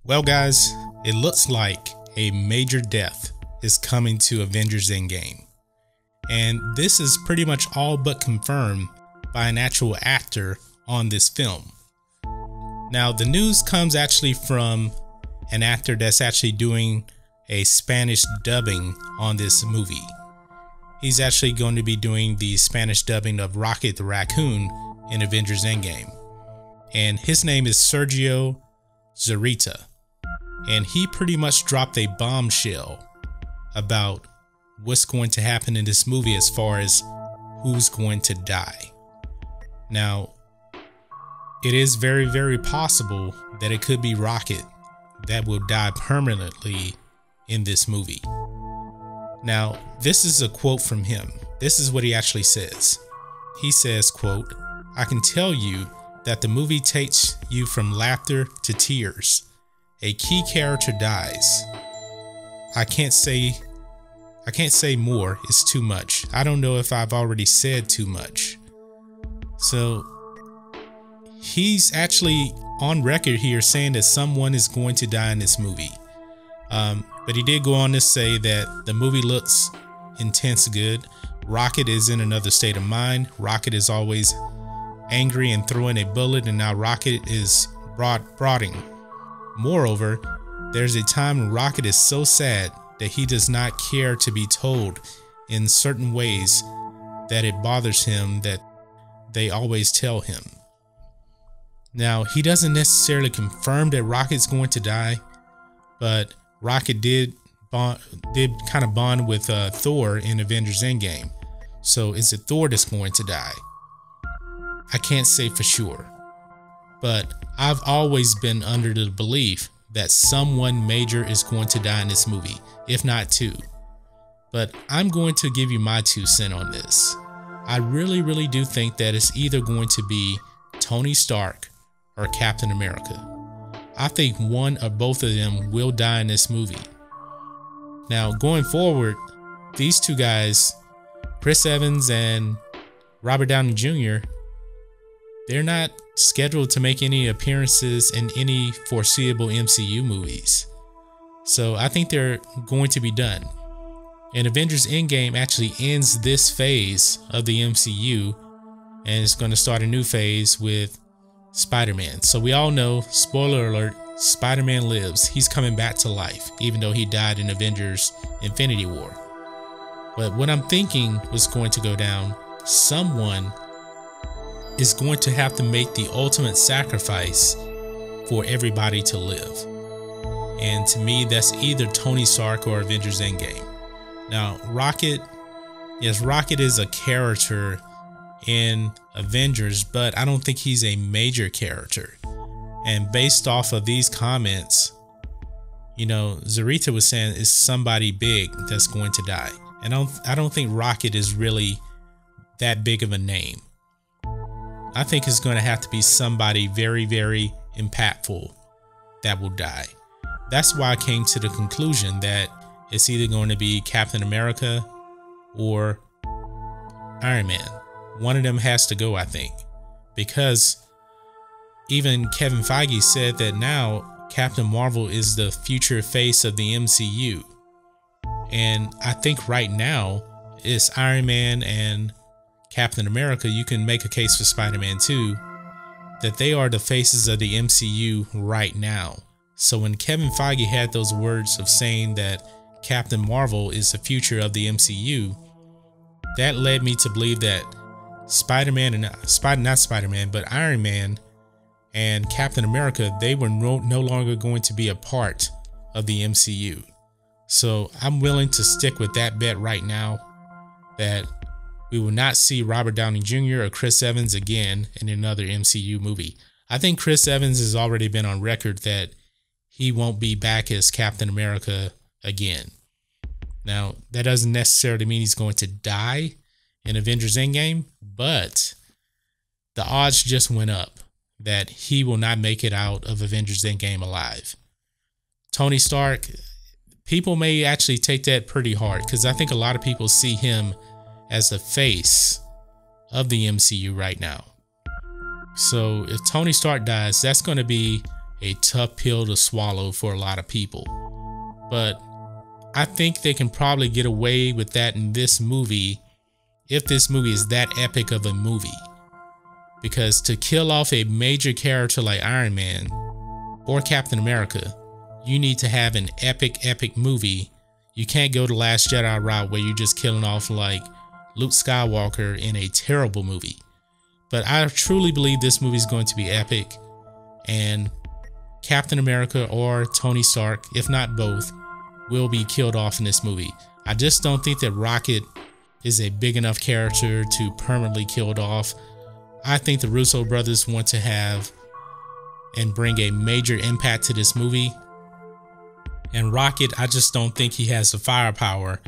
Well, guys, it looks like a major death is coming to Avengers Endgame. And this is pretty much all but confirmed by an actual actor on this film. Now, the news comes actually from an actor that's actually doing a Spanish dubbing on this movie. He's actually going to be doing the Spanish dubbing of Rocket the Raccoon in Avengers Endgame. And his name is Sergio Zurita. And he pretty much dropped a bombshell about what's going to happen in this movie as far as who's going to die. Now, it is very, very possible that it could be Rocket that will die permanently in this movie. Now, this is a quote from him. This is what he actually says. He says, quote, "I can tell you that the movie takes you from laughter to tears. A key character dies. I can't say more. It's too much. I don't know if I've already said too much." So he's actually on record here saying that someone is going to die in this movie. But he did go on to say that the movie looks intense good. Rocket is in another state of mind. Rocket is always angry and throwing a bullet, and now Rocket is brooding. Moreover, there's a time when Rocket is so sad that he does not care to be told in certain ways that it bothers him that they always tell him. Now, he doesn't necessarily confirm that Rocket's going to die, but Rocket did kind of bond with Thor in Avengers Endgame. So is it Thor that's going to die? I can't say for sure, but I've always been under the belief that someone major is going to die in this movie, if not two. But I'm going to give you my 2 cents on this. I really do think that it's either going to be Tony Stark or Captain America. I think one or both of them will die in this movie. Now, going forward, these two guys, Chris Evans and Robert Downey Jr., they're not scheduled to make any appearances in any foreseeable MCU movies. So I think they're going to be done. And Avengers Endgame actually ends this phase of the MCU, and it's going to start a new phase with Spider-Man. So we all know, spoiler alert, Spider-Man lives. He's coming back to life, even though he died in Avengers Infinity War. But what I'm thinking was going to go down, someone is going to have to make the ultimate sacrifice for everybody to live. And to me, that's either Tony Stark or Avengers Endgame. Now, Rocket, yes, Rocket is a character in Avengers, but I don't think he's a major character. And based off of these comments, you know, Zurita was saying it's somebody big that's going to die. And I don't think Rocket is really that big of a name. I think it's going to have to be somebody very, very impactful that will die. That's why I came to the conclusion that it's either going to be Captain America or Iron Man. One of them has to go, I think, because even Kevin Feige said that now Captain Marvel is the future face of the MCU. And I think right now it's Iron Man and Captain America. You can make a case for Spider-Man too, that they are the faces of the MCU right now. So when Kevin Feige had those words of saying that Captain Marvel is the future of the MCU, that led me to believe that Spider-Man and not Spider-Man, but Iron Man and Captain America, they were no longer going to be a part of the MCU. So I'm willing to stick with that bet right now, that we will not see Robert Downey Jr. or Chris Evans again in another MCU movie. I think Chris Evans has already been on record that he won't be back as Captain America again. Now, that doesn't necessarily mean he's going to die in Avengers Endgame, but the odds just went up that he will not make it out of Avengers Endgame alive. Tony Stark, people may actually take that pretty hard, because I think a lot of people see him as the face of the MCU right now. So if Tony Stark dies, that's going to be a tough pill to swallow for a lot of people. But I think they can probably get away with that in this movie if this movie is that epic of a movie. Because to kill off a major character like Iron Man or Captain America, you need to have an epic movie. You can't go the Last Jedi route where you're just killing off like Luke Skywalker in a terrible movie. But I truly believe this movie is going to be epic, and Captain America or Tony Stark, if not both, will be killed off in this movie. I just don't think that Rocket is a big enough character to permanently killed off. I think the Russo brothers want to have and bring a major impact to this movie. And Rocket, I just don't think he has the firepower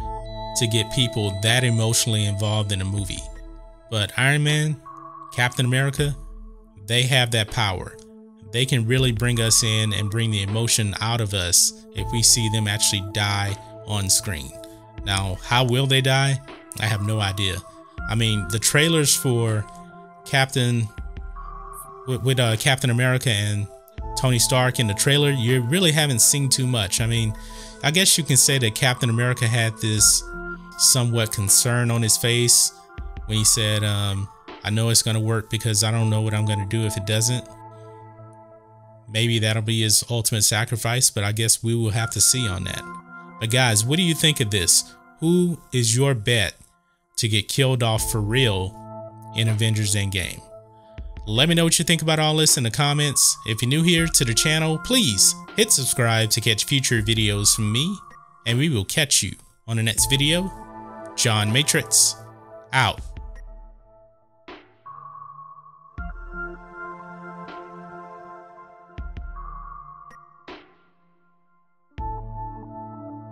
to get people that emotionally involved in a movie. But Iron Man, Captain America, they have that power. They can really bring us in and bring the emotion out of us if we see them actually die on screen. Now, how will they die? I have no idea. I mean, the trailers for Captain America and Tony Stark in the trailer, you really haven't seen too much. I mean, I guess you can say that Captain America had this somewhat concern on his face when he said, I know it's going to work because I don't know what I'm going to do if it doesn't. Maybe that'll be his ultimate sacrifice, but I guess we will have to see on that. But guys, what do you think of this? Who is your bet to get killed off for real in Avengers Endgame? Let me know what you think about all this in the comments. If you're new here to the channel, please hit subscribe to catch future videos from me, and we will catch you on the next video. John Matrixx, out.